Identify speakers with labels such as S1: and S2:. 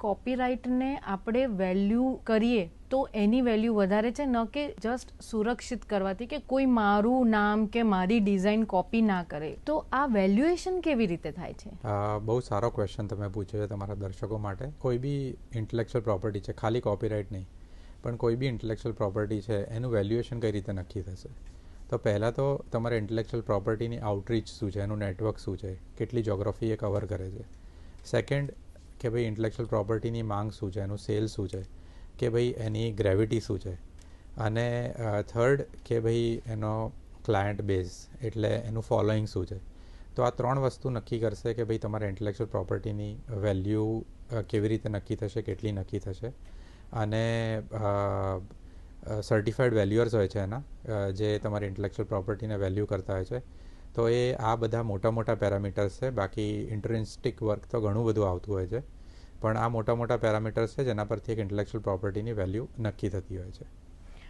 S1: કોપીરાઇટને આપણે વેલ્યુ કરીએ તો એની વેલ્યુ વધારે છે, ન કે જસ્ટ સુરક્ષિત કરવાથી કે કોઈ મારું નામ કે મારી ડિઝાઇન કોપી ના કરે. તો આ વેલ્યુએશન કેવી રીતે થાય છે?
S2: બહુ સારો ક્વેશ્ચન તમે પૂછ્યો છે તમારા દર્શકો માટે. કોઈ બી ઇન્ટેલેક્ચ્યુઅલ પ્રોપર્ટી છે, ખાલી કોપીરાઇટ નહીં, પણ કોઈ બી ઇન્ટેલેક્ચ્યુઅલ પ્રોપર્ટી છે એનું વેલ્યુએશન કઈ રીતે નક્કી થશે? તો પહેલાં તો તમારે ઇન્ટેલેક્ચ્યુઅલ પ્રોપર્ટીની આઉટરીચ શું છે, એનું નેટવર્ક શું છે, કેટલી જોગ્રાફી એ કવર કરે છે. સેકન્ડ કે ભાઈ ઇન્ટેલેક્ચ્યુઅલ પ્રોપર્ટીની માંગ શું છે, એનું સેલ શું છે, કે ભાઈ એની ગ્રેવિટી શું છે. અને થર્ડ કે ભાઈ એનો ક્લાયન્ટ બેઝ એટલે એનું ફોલોઈંગ શું છે. તો આ 3 વસ્તુ નક્કી કરશે કે ભાઈ તમારા ઇન્ટેલેક્ચ્યુઅલ પ્રોપર્ટીની વેલ્યુ કેવી રીતે નક્કી થશે, કેટલી નક્કી થશે. અને સર્ટિફાઈડ વેલ્યુઅર્સ હોય છે એના, જે તમારી ઇન્ટેલેક્ચ્યુઅલ પ્રોપર્ટીને વેલ્યુ કરતા હોય છે. તો એ આ બધા મોટા મોટા પેરામીટર્સ છે. બાકી ઇન્ટ્રિન્સિક વર્ક તો ઘણું બધું આવતું હોય છે, પણ આ મોટા મોટા પેરામીટર્સ છે જેના પરથી એક ઇન્ટેલેક્ચ્યુઅલ પ્રોપર્ટીની વેલ્યુ નક્કી થતી હોય છે.